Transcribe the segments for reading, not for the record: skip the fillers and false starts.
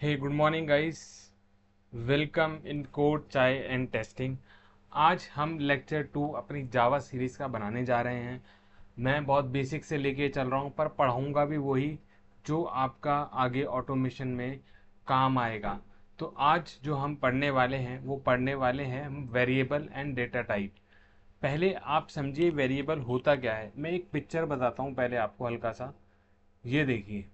Hey good morning guys. Welcome in code chai and testing. आज हम lecture 2 अपनी जावा series का बनाने जा रहे हैं। मैं बहुत बेसिक से लेके चल रहा हूँ पर पढ़ाऊँगा भी वही जो आपका आगे ऑटोमेशन में काम आएगा। तो आज जो हम पढ़ने वाले हैं वो पढ़ने वाले हैं हम वेरिएबल एंड डेटा टाइप। पहले आप समझिए वेरिएबल होता क्या है। मैं एक पिक्चर बताता हूँ पहले आपको हल्का सा। ये देखिए,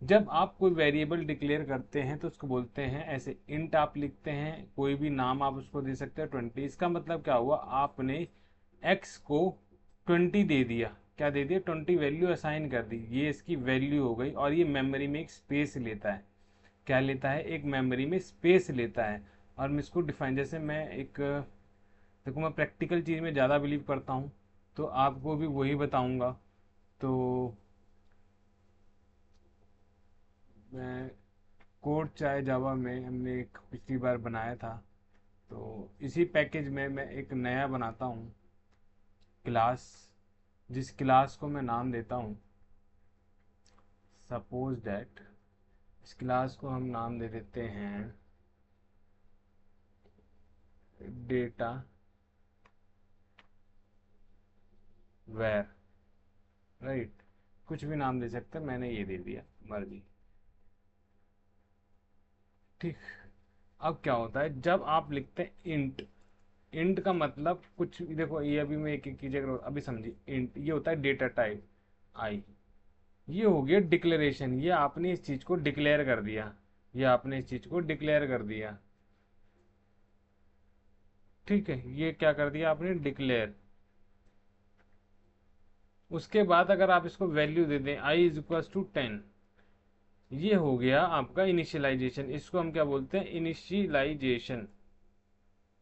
जब आप कोई वेरिएबल डिक्लेयर करते हैं तो उसको बोलते हैं ऐसे इंट। आप लिखते हैं कोई भी नाम आप उसको दे सकते हैं 20। इसका मतलब क्या हुआ, आपने एक्स को 20 दे दिया। क्या दे दिया? 20 वैल्यू असाइन कर दी। ये इसकी वैल्यू हो गई और ये मेमोरी में एक स्पेस लेता है। क्या लेता है? एक मेमोरी में स्पेस लेता है। और मैं इसको डिफाइन, जैसे मैं एक, देखो मैं प्रैक्टिकल चीज़ में ज़्यादा बिलीव करता हूँ तो आपको भी वही बताऊँगा। तो मैं कोड चाय जावा में हमने एक पिछली बार बनाया था, तो इसी पैकेज में मैं एक नया बनाता हूँ क्लास। जिस क्लास को मैं नाम देता हूँ, सपोज दैट इस क्लास को हम नाम दे देते हैं डेटा वेयर। राइट, कुछ भी नाम दे सकते हैं, मैंने ये दे दिया, मर्जी। ठीक। अब क्या होता है जब आप लिखते हैं इंट। इंट का मतलब कुछ, देखो ये अभी मैं एक एक चीज़ अभी समझिए। इंट ये होता है डेटा टाइप आई। ये हो गया डिक्लेरेशन, ये आपने इस चीज को डिक्लेयर कर दिया। ये आपने इस चीज को डिक्लेयर कर दिया। ठीक है, ये क्या कर दिया आपने? डिक्लेयर। उसके बाद अगर आप इसको वैल्यू दे दें आई इज इक्वल टू 10, ये हो गया आपका इनिशियलाइजेशन। इसको हम क्या बोलते हैं? इनिशियलाइजेशन।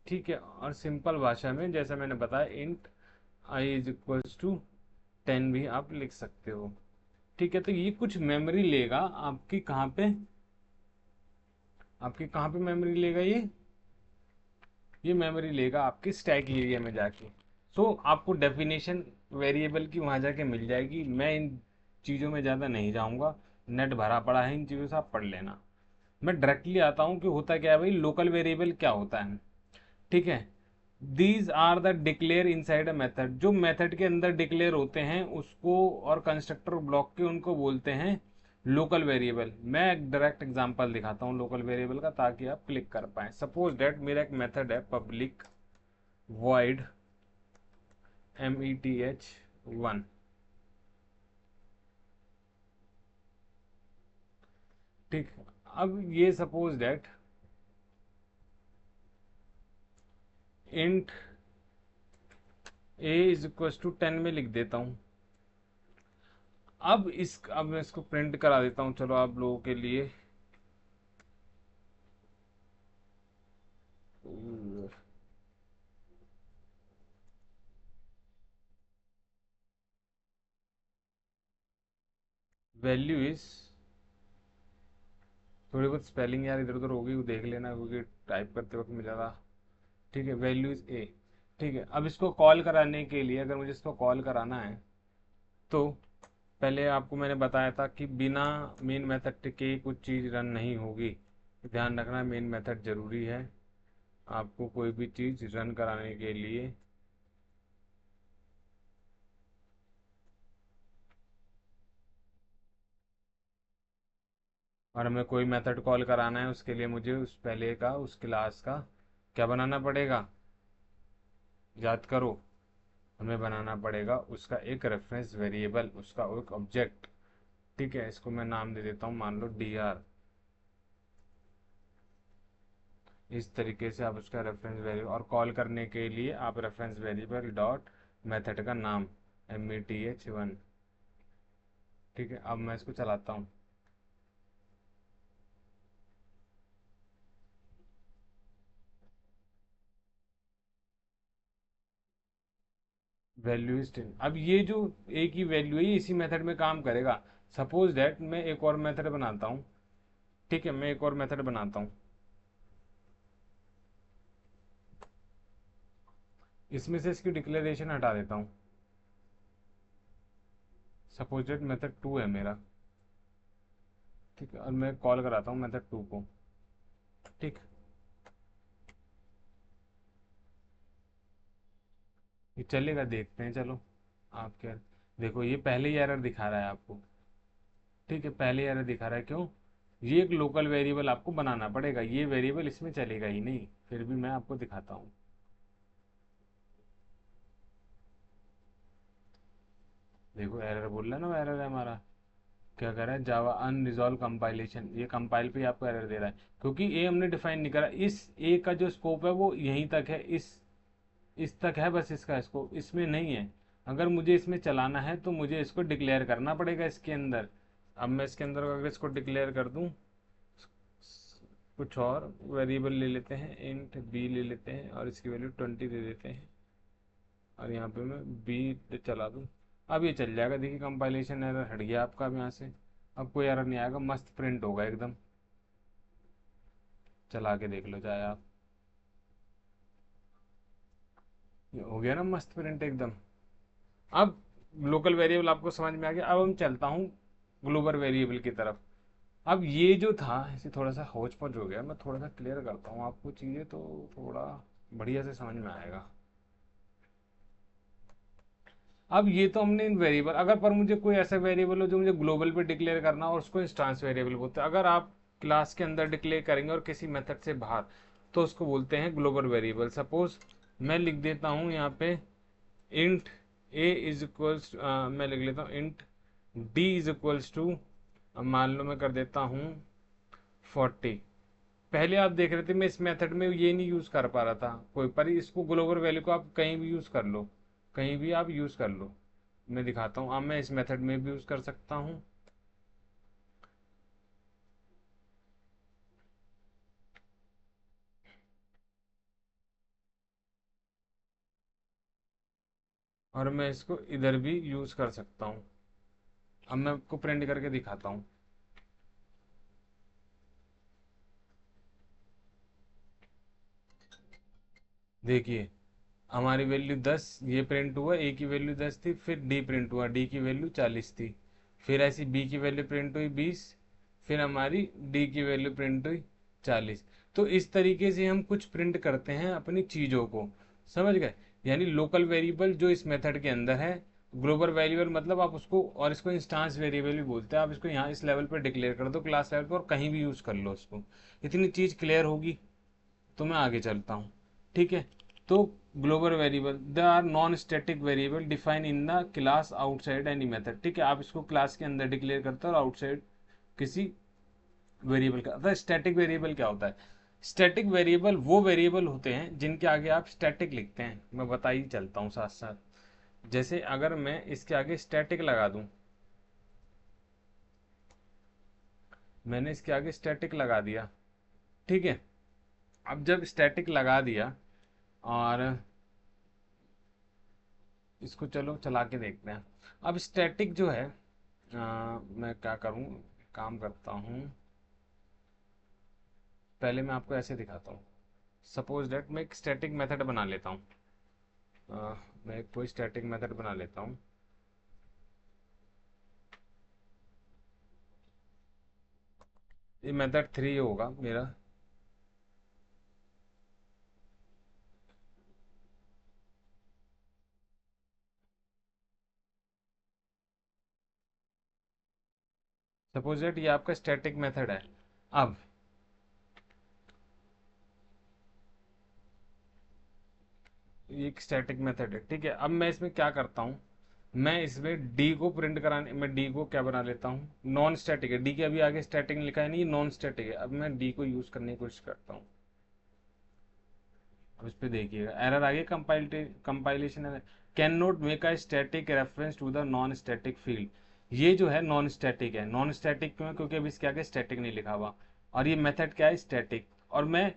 ठीक है, और सिंपल भाषा में जैसा मैंने बताया int I is equal to 10 भी आप लिख सकते हो। ठीक है, तो ये कुछ मेमोरी लेगा आपकी। कहाँ पे? आपकी कहाँ पे मेमोरी लेगा ये मेमोरी लेगा आपके स्टैक एरिया में जाके। सो आपको डेफिनेशन वेरिएबल की वहाँ जाके मिल जाएगी। मैं इन चीज़ों में ज़्यादा नहीं जाऊँगा, नेट भरा पड़ा है इन चीज़ों से, आप पढ़ लेना। मैं डायरेक्टली आता हूँ कि होता क्या है भाई, लोकल वेरिएबल क्या होता है। ठीक है, these are the declare inside a method. जो मेथड के अंदर डिक्लेयर होते हैं उसको, और कंस्ट्रक्टर ब्लॉक के, उनको बोलते हैं लोकल वेरिएबल। मैं एक डायरेक्ट एग्जांपल दिखाता हूँ लोकल वेरिएबल का ताकि आप क्लिक कर पाए। सपोज दैट मेरा एक मेथड है पब्लिक void meth1। ठीक। अब ये suppose that int A is equal to 10 में लिख देता हूँ। अब मैं इसको प्रिंट करा देता हूँ, चलो आप लोगों के लिए। वैल्यू इज, थोड़ी बहुत स्पेलिंग यार इधर उधर होगी वो देख लेना क्योंकि टाइप करते वक्त में ज़्यादा। ठीक है, वैल्यू इज ए। ठीक है, अब इसको कॉल कराने के लिए, अगर मुझे इसको कॉल कराना है तो पहले आपको मैंने बताया था कि बिना मेन मेथड के कुछ चीज़ रन नहीं होगी। ध्यान रखना, मेन मेथड ज़रूरी है आपको कोई भी चीज़ रन कराने के लिए। और हमें कोई मेथड कॉल कराना है उसके लिए मुझे उस पहले का, उस क्लास का क्या बनाना पड़ेगा? याद करो, हमें बनाना पड़ेगा उसका एक रेफरेंस वेरिएबल, उसका एक ऑब्जेक्ट। ठीक है, इसको मैं नाम दे देता हूँ, मान लो dr। इस तरीके से आप उसका रेफरेंस वेरिएबल, और कॉल करने के लिए आप रेफरेंस वेरिएबल डॉट मेथड का नाम meth1। ठीक है, अब मैं इसको चलाता हूँ। Value is 10। अब ये जो एक ही वैल्यू है ये इसी मेथड में काम करेगा। सपोज दैट मैं एक और मेथड बनाता हूँ। ठीक है, मैं एक और मेथड बनाता हूँ, इसमें से इसकी डिक्लेरेशन हटा देता हूँ। सपोज दैट मेथड 2 है मेरा। ठीक है, और मैं कॉल कराता हूँ मेथड 2 को। ठीक, ये चलेगा, देखते हैं, चलो। आप क्या, देखो ये पहले ही एरर दिखा रहा है आपको। ठीक है, पहले एरर दिखा रहा है, क्यों? ये एक लोकल वेरिएबल आपको बनाना पड़ेगा, ये वेरिएबल इसमें चलेगा ही नहीं। फिर भी मैं आपको दिखाता हूँ। देखो एरर बोल रहा है ना, एरर है हमारा। क्या कर रहा है, जावा अनरिजॉल्व कंपाइलेशन, ये कंपाइल पे ही आपको एरर दे रहा है, क्योंकि ए हमने डिफाइन नहीं करा। इस ए का जो स्कोप है वो यहीं तक है, इस तक है बस, इसका स्कोप इसमें नहीं है। अगर मुझे इसमें चलाना है तो मुझे इसको डिक्लेयर करना पड़ेगा इसके अंदर। अब मैं इसके अंदर अगर इसको डिक्लेयर कर दूं, कुछ और वेरिएबल ले लेते हैं, इंट बी ले लेते हैं और इसकी वैल्यू 20 दे देते हैं, और यहाँ पे मैं बी चला दूँ, अब ये चल जाएगा। देखिए कंपाइलेशन एरर हट गया आपका, अब यहाँ से अब कोई एरर नहीं आएगा, मस्त प्रिंट होगा एकदम। चला के देख लो चाहे आप, ये हो गया ना मस्त प्रिंट एकदम। अब लोकल वेरिएबल आपको समझ में आ गया। अब हम चलता हूँ ग्लोबल वेरिएबल की तरफ। अब ये जो था इसे थोड़ा सा होच पोच हो गया, मैं थोड़ा सा क्लियर करता हूँ आपको चीज़ें, तो थोड़ा बढ़िया से समझ में आएगा। अब ये तो हमने इन वेरिएबल, अगर पर मुझे कोई ऐसा वेरिएबल हो जो मुझे ग्लोबल पे डिक्लेयर करना और उसको इंस्टांस वेरिएबल बोलते हैं। अगर आप क्लास के अंदर डिक्लेयर करेंगे और किसी मेथड से बाहर, तो उसको बोलते हैं ग्लोबल वेरिएबल। सपोज मैं लिख देता हूँ यहाँ पे इंट ए इज इक्वल्स, मैं लिख लेता हूँ int D is equals to, मान लो मैं कर देता हूँ 40। पहले आप देख रहे थे मैं इस मेथड में ये नहीं यूज कर पा रहा था कोई, पर इसको ग्लोबल वैल्यू को आप कहीं भी यूज कर लो, कहीं भी आप यूज कर लो। मैं दिखाता हूँ, अब मैं इस मेथड में भी यूज कर सकता हूँ। और मैं इसको इधर भी यूज कर सकता हूँ। अब मैं आपको प्रिंट करके दिखाता हूँ। देखिए हमारी वैल्यू 10, ये प्रिंट हुआ, ए की वैल्यू 10 थी, फिर डी प्रिंट हुआ, डी की वैल्यू 40 थी, फिर ऐसी बी की वैल्यू प्रिंट हुई 20, फिर हमारी डी की वैल्यू प्रिंट हुई 40। तो इस तरीके से हम कुछ प्रिंट करते हैं अपनी चीज़ों को, समझ गए? यानी लोकल वेरिएबल जो इस मेथड के अंदर है, ग्लोबल वेरिएबल मतलब आप उसको, और इसको इंस्टांस वेरिएबल भी बोलते हैं। आप इसको यहाँ इस लेवल पर डिक्लेयर कर दो, क्लास लेवल पर, और कहीं भी यूज़ कर लो उसको। इतनी चीज़ क्लियर होगी तो मैं आगे चलता हूँ। ठीक है, तो global variable they are non static variable define in the class outside any method. ठीक है, आप इसको क्लास के अंदर डिक्लेयर करते हो और आउटसाइड किसी वेरिएबल का। अतः स्टैटिक वेरिएबल क्या होता है? स्टैटिक वेरिएबल वो वेरिएबल होते हैं जिनके आगे आप स्टैटिक लिखते हैं। मैं बता ही चलता हूँ साथ साथ। जैसे अगर मैं इसके आगे स्टैटिक लगा दूं, मैंने इसके आगे स्टैटिक लगा दिया, ठीक है। अब जब स्टैटिक लगा दिया और इसको चलो चला के देखते हैं। अब स्टैटिक जो है, मैं क्या करूं, काम करता हूं, पहले मैं आपको ऐसे दिखाता हूं। सपोज डेट मैं एक स्टैटिक मेथड बना लेता हूं, मैं एक कोई स्टैटिक मेथड बना लेता हूं। ये मेथड 3 होगा मेरा। सपोज डेट ये आपका स्टैटिक मेथड है। अब ये एक स्टैटिक मेथड है, ठीक है। अब मैं इसमें क्या करता हूँ, मैं इसमें डी को प्रिंट कराने, मैं डी को क्या बना लेता हूँ, नॉन स्टैटिक है। डी के अभी आगे स्टैटिक लिखा है नहीं, नॉन स्टैटिक है। अब मैं डी को यूज करने की कोशिश करता हूँ। अब इस पे देखिएगा एरर आ गया, compilation error, can not make a static reference to the non static field. ये जो है नॉन स्टैटिक है। नॉन स्टैटिक क्यों है? क्योंकि अभी इसके आगे स्टैटिक नहीं लिखा हुआ, और ये मेथड क्या है, स्टैटिक। और मैं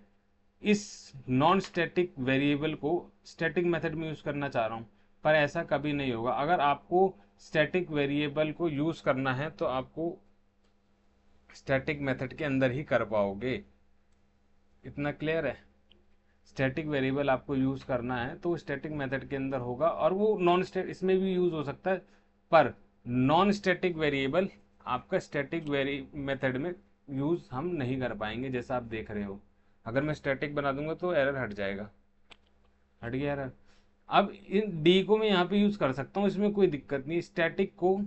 इस नॉन स्टैटिक वेरिएबल को स्टैटिक मेथड में यूज करना चाह रहा हूँ, पर ऐसा कभी नहीं होगा। अगर आपको स्टैटिक वेरिएबल को यूज करना है तो आपको स्टैटिक मेथड के अंदर ही कर पाओगे। इतना क्लियर है? स्टैटिक वेरिएबल आपको यूज करना है तो स्टैटिक मेथड के अंदर होगा, और वो नॉन स्टैटिक इसमें भी यूज हो सकता है, पर नॉन स्टैटिक वेरिएबल आपका स्टैटिक वेरी मेथड में यूज़ हम नहीं कर पाएंगे, जैसा आप देख रहे हो। अगर मैं स्टैटिक बना दूंगा तो एरर हट जाएगा, हट गया एरर। अब इन डी को मैं यहाँ पे यूज़ कर सकता हूँ, इसमें कोई दिक्कत नहीं। स्टैटिक को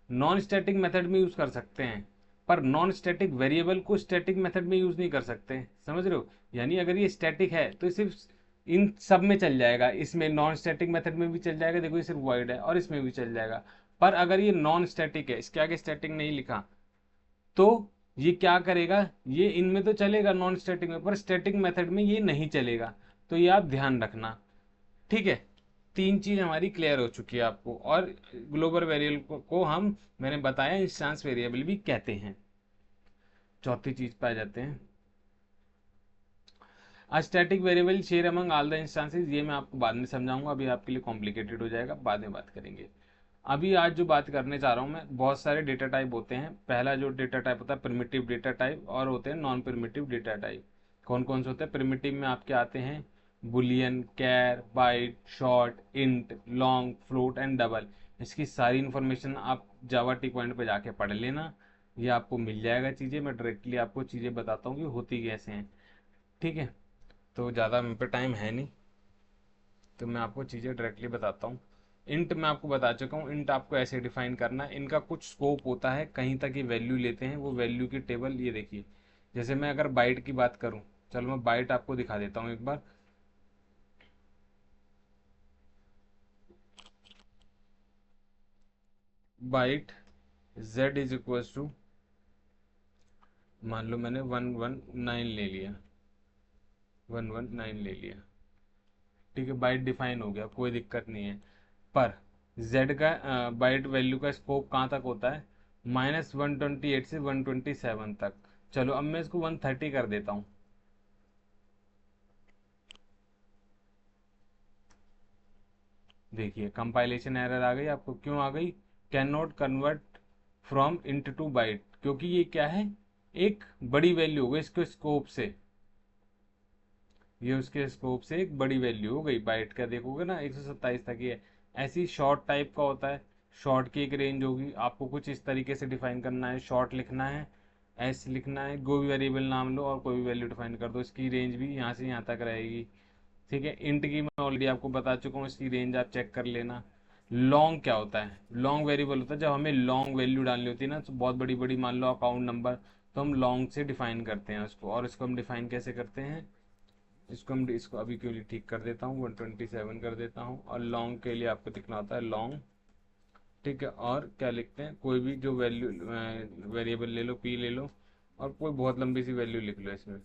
नॉन स्टैटिक मेथड में यूज़ कर सकते हैं, पर नॉन स्टैटिक वेरिएबल को स्टैटिक मेथड में यूज़ नहीं कर सकते, समझ रहे हो? यानी अगर ये स्टैटिक है तो सिर्फ इन सब में चल जाएगा, इसमें नॉन स्टैटिक मेथड में भी चल जाएगा, देखो ये सिर्फ वॉइड है, और इसमें भी चल जाएगा। पर अगर ये नॉन स्टैटिक है, इसके आगे स्टैटिक नहीं लिखा, तो ये क्या करेगा, ये इनमें तो चलेगा नॉन स्टैटिक में, पर स्टैटिक मेथड में ये नहीं चलेगा। तो ये आप ध्यान रखना, ठीक है। तीन चीज हमारी क्लियर हो चुकी है आपको। और ग्लोबल वेरिएबल को हम, मैंने बताया, इंस्टेंस वेरिएबल भी कहते हैं। चौथी चीज पे आ जाते हैं। Static variable share among all the instances, ये मैं आपको बाद में समझाऊंगा, अभी आपके लिए कॉम्प्लिकेटेड हो जाएगा, बाद में बात करेंगे। अभी आज जो बात करने जा रहा हूँ मैं, बहुत सारे डेटा टाइप होते हैं। पहला जो डेटा टाइप होता है प्रिमिटिव डेटा टाइप, और होते हैं नॉन प्रिमिटिव डेटा टाइप। कौन कौन से होते हैं? प्रिमिटिव में आपके आते हैं boolean, char, byte, short, int, long, float and double. इसकी सारी इन्फॉर्मेशन आप जावा टी पॉइंट पे जाके पढ़ लेना, ये आपको मिल जाएगा चीज़ें। मैं डायरेक्टली आपको चीज़ें बताता हूँ कि होती कैसे हैं, ठीक है। तो ज़्यादा मेरे पे टाइम है नहीं, तो मैं आपको चीज़ें डायरेक्टली बताता हूँ। इंट मैं आपको बता चुका हूँ, इंट आपको ऐसे डिफाइन करना है। इनका कुछ स्कोप होता है, कहीं तक ये वैल्यू लेते हैं, वो वैल्यू की टेबल ये देखिए। जैसे मैं अगर बाइट की बात करूँ, चलो मैं बाइट आपको दिखा देता हूँ एक बार। Byte z is equal to, मान लो मैंने 119 ले लिया, 119 ले लिया, ठीक है। बाइट डिफाइन हो गया, कोई दिक्कत नहीं है। पर z का बाइट वैल्यू का स्कोप कहाँ तक होता है? -128 से 127 तक। चलो अब मैं इसको 130 कर देता हूँ। देखिए कंपाइलेशन एरर आ गई आपको, क्यों आ गई? Can not convert from int to byte, क्योंकि ये क्या है, एक बड़ी वैल्यू हो गई इसके स्कोप से। ये उसके स्कोप से एक बड़ी वैल्यू हो गई। बाइट का देखोगे ना 127 तक ही है। ऐसी शॉर्ट टाइप का होता है, शॉर्ट की एक रेंज होगी, आपको कुछ इस तरीके से डिफाइन करना है। शॉर्ट लिखना है, एस लिखना है, कोई भी वेरिएबल नाम लो और कोई भी वैल्यू डिफाइन कर दो, इसकी रेंज भी यहाँ से यहाँ तक रहेगी, ठीक है। इंट की मैं ऑलरेडी आपको बता चुका हूँ, इसकी रेंज आप चेक कर लेना। लॉन्ग क्या होता है? लॉन्ग वेरिएबल होता है जब हमें लॉन्ग वैल्यू डालनी होती है ना, तो बहुत बड़ी बड़ी, मान लो अकाउंट नंबर, तो हम लॉन्ग से डिफाइन करते हैं उसको। और इसको हम डिफाइन कैसे करते हैं? इसको अभी के लिए ठीक कर देता हूँ, 127 कर देता हूँ। और लॉन्ग के लिए आपको दिखना होता है लॉन्ग, ठीक है। और क्या लिखते हैं? कोई भी जो वैल्यू वेरिएबल ले लो, पी ले लो, और कोई बहुत लंबी सी वैल्यू लिख लो इसमें।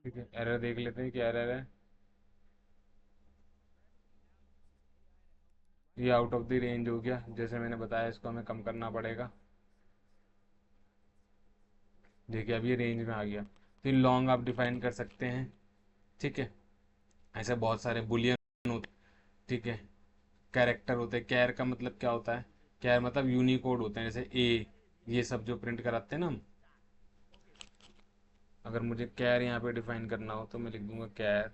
ठीक है, एरर देख लेते हैं क्या एरर है। ये आउट ऑफ द रेंज हो गया, जैसे मैंने बताया, इसको हमें कम करना पड़ेगा। देखिए अब ये रेंज में आ गया। तो लॉन्ग आप डिफाइन कर सकते हैं, ठीक है। ऐसे बहुत सारे बुलियन होते, ठीक है। कैरेक्टर होते हैं। कैर का मतलब क्या होता है? कैर मतलब यूनिकोड होते हैं, जैसे ए, ये सब जो प्रिंट कराते हैं ना हम। अगर मुझे कैर यहाँ पे डिफाइन करना हो तो मैं लिख दूंगा कैर,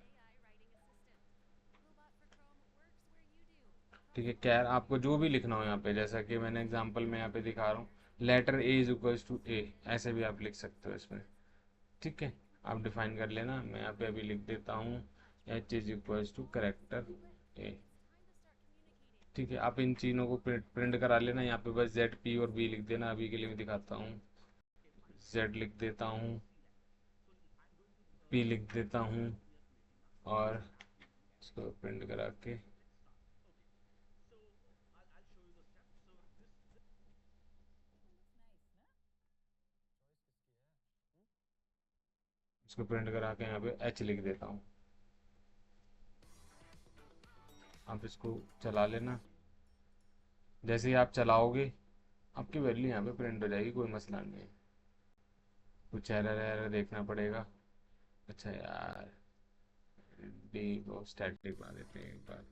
ठीक है। कैर आपको जो भी लिखना हो यहाँ पे, जैसा कि मैंने एग्जांपल में यहाँ पे दिखा रहा हूँ, letter A is equals to A, ऐसे भी आप लिख सकते हो इसमें, ठीक है। आप डिफाइन कर लेना। मैं यहाँ पे अभी लिख देता हूँ H is equals to character A, ठीक है। आप इन चीज़ों को प्रिंट करा लेना। यहाँ पे बस जेड पी और बी लिख देना। अभी के लिए मैं दिखाता हूँ, जेड लिख देता हूँ, पी लिख देता हूँ, और इसको प्रिंट करा के इसको प्रिंट करा के यहाँ पे एच लिख देता हूँ। आप इसको चला लेना। जैसे ही आप चलाओगे, आपकी वैल्यू यहाँ पे प्रिंट हो जाएगी, कोई मसला नहीं है। कुछ एरर एरर देखना पड़ेगा। अच्छा यार, डी को स्टैटिक बना देते हैं एक बार।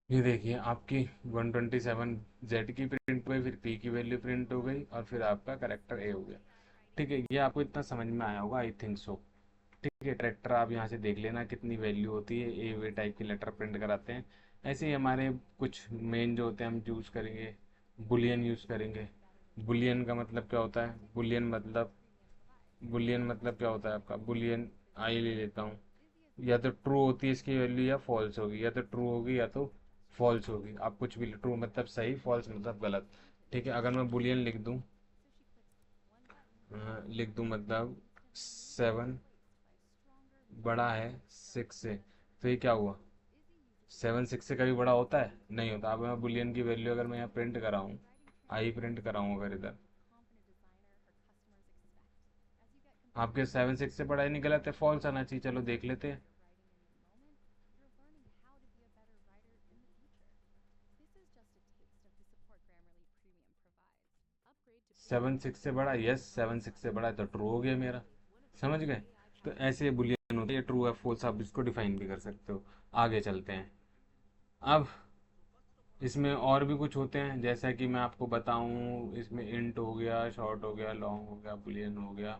ये देखिए आपकी 127 जेड की प्रिंट हुई, फिर पी की वैल्यू प्रिंट हो गई, और फिर आपका करेक्टर ए हो गया। ठीक है, ये आपको इतना समझ में आया होगा, आई थिंक सो। ठीक है, ट्रैक्टर आप यहाँ से देख लेना कितनी वैल्यू होती है, ए वे टाइप की लेटर प्रिंट कराते हैं। ऐसे ही हमारे कुछ मेन जो होते हैं हम यूज़ करेंगे, बुलियन यूज़ करेंगे। बुलियन का मतलब क्या होता है? बुलियन मतलब क्या होता है आपका? बुलियन, आई ले लेता हूँ। या तो ट्रू होती है इसकी वैल्यू, या फॉल्स होगी, या तो ट्रू होगी या तो फॉल्स होगी। आप कुछ भी, ट्रू मतलब सही, फॉल्स मतलब गलत। ठीक है, अगर मैं बुलियन लिख दूँ मतलब 7 बड़ा है 6 से, तो ये क्या हुआ? 7 6 से कभी बड़ा होता है? नहीं होता। अब मैं बुलियन की वैल्यू अगर मैं यहाँ प्रिंट कराऊँ, आई प्रिंट कराऊँ अगर इधर, आपके 7 6 से बड़ा ही नहीं, गलत है, फॉल्स आना चाहिए। चलो देख लेते हैं। 7 6 से बड़ा, यस 7 6 से बड़ा है, तो ट्रू हो गया मेरा। समझ गए? तो ऐसे बुलियन होती है, ट्रू है फॉल्स, आप इसको डिफाइन भी कर सकते हो। आगे चलते हैं। अब इसमें और भी कुछ होते हैं, जैसा कि मैं आपको बताऊं, इसमें इंट हो गया, शॉर्ट हो गया, लॉन्ग हो गया, बुलियन हो गया।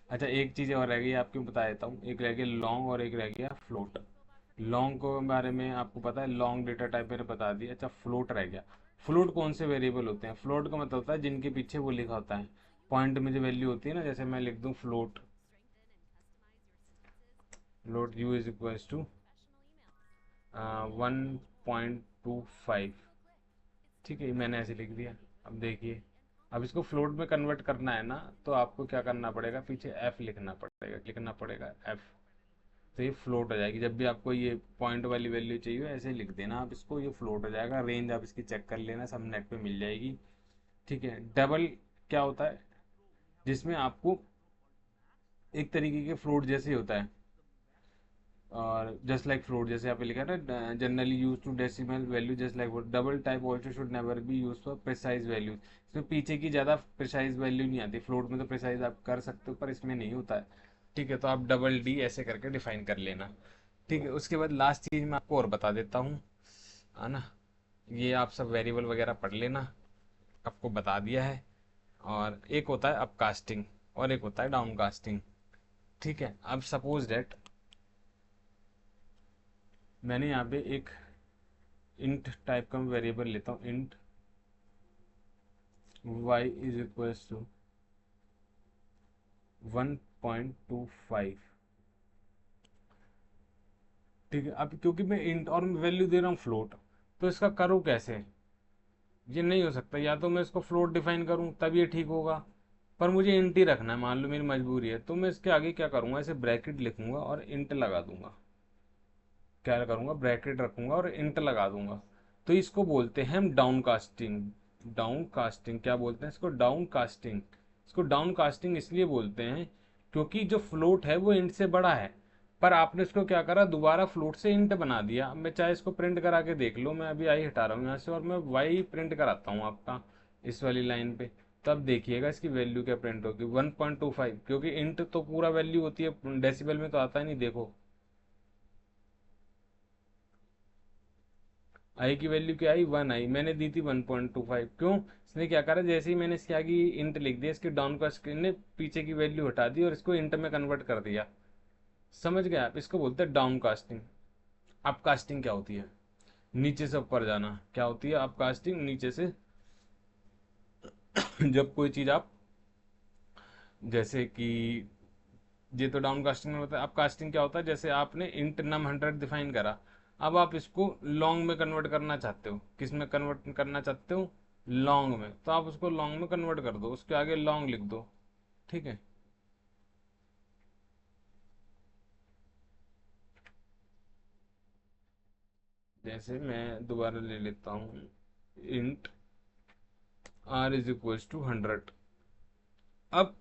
अच्छा, एक चीज़ और रह गई, आपको बता देता हूँ। एक रह गया लॉन्ग और एक रह गया फ्लोट। लॉन्ग को बारे में आपको पता है, लॉन्ग डेटा टाइप मैंने बता दिया। अच्छा, फ्लोट रह गया। फ्लोट कौन से वेरिएबल होते हैं? फ्लोट का मतलब होता है जिनके पीछे वो लिखा होता है, पॉइंट में जो वैल्यू होती है ना, जैसे मैं लिख दूँ float, float U is equals to 1.25। ठीक है, मैंने ऐसे लिख दिया। अब देखिए, अब इसको फ्लोट में कन्वर्ट करना है ना, तो आपको क्या करना पड़ेगा? पीछे एफ लिखना पड़ेगा एफ। तो ये फ्लोट हो जाएगी। जब भी आपको ये पॉइंट वाली वैल्यू चाहिए ऐसे ही लिख देना आप इसको, ये फ्लोट हो जाएगा। रेंज आप इसकी चेक कर लेना, सब नेट पे मिल जाएगी। ठीक है, डबल क्या होता है? जिसमें आपको एक तरीके के फ्लोट जैसे ही होता है, और जस्ट लाइक फ्लोट जैसे यहाँ पे लिखा है ना, generally use to decimal value just like float, double type also should never be use for precise values. इसमें पीछे की ज़्यादा प्रिसाइज वैल्यू नहीं आती, फ्लोट में तो प्रिसाइज आप कर सकते हो पर इसमें नहीं होता है। ठीक है, तो आप डबल डी ऐसे करके डिफाइन कर लेना। ठीक है, उसके बाद लास्ट चीज़ मैं आपको और बता देता हूँ, है ना। ये आप सब वेरिएबल वगैरह पढ़ लेना, आपको बता दिया है। और एक होता है अपकास्टिंग और एक होता है डाउनकास्टिंग। ठीक है, अब सपोज डेट मैंने यहाँ पे एक इंट टाइप का वेरिएबल लेता हूँ, int y is equals to 1.25। ठीक है, अब क्योंकि मैं इंट और वैल्यू दे रहा हूँ फ्लोट, तो इसका करूँ कैसे? ये नहीं हो सकता, या तो मैं इसको फ्लोट डिफाइन करूँ तब ये ठीक होगा, पर मुझे इंट ही रखना है, मान लो मेरी मजबूरी है, तो मैं इसके आगे क्या करूँगा, ऐसे ब्रैकेट लिखूंगा और इंट लगा दूंगा। क्या करूंगा? ब्रैकेट रखूंगा और इंट लगा दूंगा। तो इसको बोलते हैं हम डाउन कास्टिंग। डाउन कास्टिंग क्या बोलते हैं इसको? Down casting. इसको डाउन कास्टिंग इसलिए बोलते हैं क्योंकि जो फ्लोट है वो इंट से बड़ा है, पर आपने इसको क्या करा, दोबारा फ्लोट से इंट बना दिया। अब मैं चाहे इसको प्रिंट करा के देख लो, मैं अभी आई हटा रहा हूँ यहाँ से और मैं वाई प्रिंट कराता हूँ आपका इस वाली लाइन पे। तब देखिएगा इसकी वैल्यू क्या प्रिंट होगी, 1.25, क्योंकि इंट तो पूरा वैल्यू होती है, डेसिबल में तो आता है नहीं। देखो, आई की वैल्यू क्या आई? 1 आई, मैंने दी थी 1.25। क्यों? इसने क्या करा, जैसे ही मैंने इसके आगे इंट लिख दिया, इसके डाउन का स्क्रीन ने पीछे की वैल्यू हटा दी और इसको इंट में कन्वर्ट कर दिया। समझ गए आप? इसको बोलते हैं डाउन कास्टिंग। अप कास्टिंग क्या होती है? नीचे से ऊपर जाना। क्या होती है अप कास्टिंग? नीचे से जब कोई चीज आप, जैसे कि ये तो डाउन कास्टिंग में होता है। अप कास्टिंग क्या होता है? जैसे आपने इंट नम 100 डिफाइन करा, अब आप इसको लॉन्ग में कन्वर्ट करना चाहते हो। किस में कन्वर्ट करना चाहते हो? लॉन्ग में। तो आप उसको लॉन्ग में कन्वर्ट कर दो, उसके आगे लॉन्ग लिख दो। ठीक है, जैसे मैं दोबारा ले लेता हूँ, int R is equals to 100। अब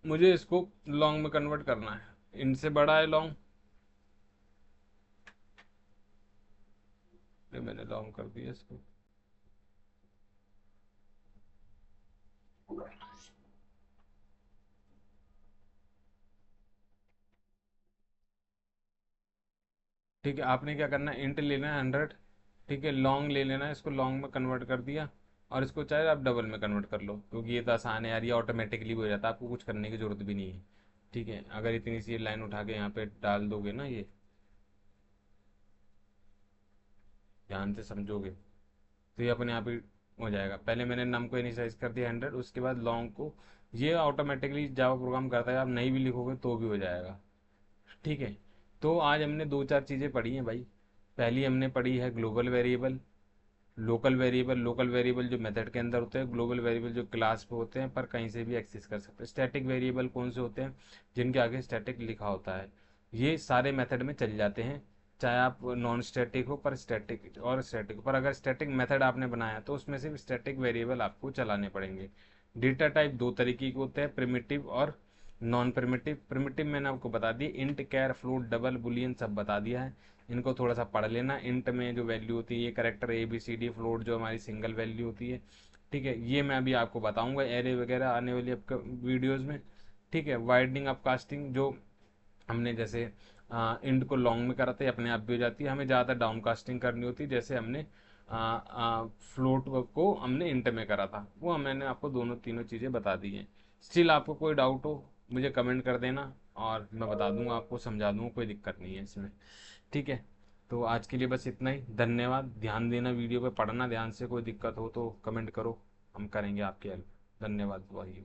मुझे इसको लॉन्ग में कन्वर्ट करना है, इंट से बड़ा है लॉन्ग, मैंने लॉन्ग कर दिया इसको। ठीक है, आपने क्या करना है, इंट लेना है 100। ठीक है, लॉन्ग ले लेना है, इसको लॉन्ग में कन्वर्ट कर दिया, और इसको चाहे आप डबल में कन्वर्ट कर लो, क्योंकि ये तो आसान है यार, ये ऑटोमेटिकली हो जाता है, आपको कुछ करने की जरूरत भी नहीं है। ठीक है, अगर इतनी सी लाइन उठा के यहाँ पे डाल दोगे ना, ये ध्यान से समझोगे तो ये अपने आप ही हो जाएगा। पहले मैंने नम को इनिशियलाइज कर दिया 100, उसके बाद लॉन्ग को, ये ऑटोमेटिकली जावा प्रोग्राम करता है, आप नहीं भी लिखोगे तो भी हो जाएगा। ठीक है, तो आज हमने दो चार चीज़ें पढ़ी हैं भाई। पहली हमने पढ़ी है global variable, local variable. Local variable जो मेथड के अंदर होते हैं, ग्लोबल वेरिएबल जो क्लास पे होते हैं पर कहीं से भी एक्सेस कर सकते हैं। स्टैटिक वेरिएबल कौन से होते हैं, जिनके आगे स्टैटिक लिखा होता है, ये सारे मेथड में चल जाते हैं, चाहे आप नॉन स्टैटिक हो पर स्टैटिक और स्टैटिक हो। पर अगर स्टैटिक मेथड आपने बनाया तो उसमें सिर्फ स्टैटिक वेरिएबल आपको चलाने पड़ेंगे। डेटा टाइप दो तरीके के होते हैं, प्रिमिटिव और नॉन प्रिमिटिव। प्रिमिटिव मैंने आपको बता दिया, इंट, कैर, फ्लोट, डबल, बुलियन सब बता दिया है, इनको थोड़ा सा पढ़ लेना। इंट में जो वैल्यू होती है ये character A B C D, float जो हमारी सिंगल वैल्यू होती है। ठीक है, ये मैं अभी आपको बताऊंगा एरे वगैरह आने वाली आपके वीडियोज़ में। ठीक है, वाइडनिंग अपकास्टिंग जो हमने जैसे इंड को लॉन्ग में करा था, ये अपने आप भी हो जाती है, हमें ज़्यादा डाउन कास्टिंग करनी होती है, जैसे हमने फ्लोट को हमने इंट में करा था, वो मैंने आपको दोनों तीनों चीज़ें बता दी हैं। स्टिल आपको कोई डाउट हो मुझे कमेंट कर देना, और मैं बता दूंगा आपको, समझा दूंगा, कोई दिक्कत नहीं है इसमें। ठीक है, तो आज के लिए बस इतना ही, धन्यवाद। ध्यान देना वीडियो पे, पढ़ना ध्यान से, कोई दिक्कत हो तो कमेंट करो, हम करेंगे आपकी हेल्प। धन्यवाद भाई।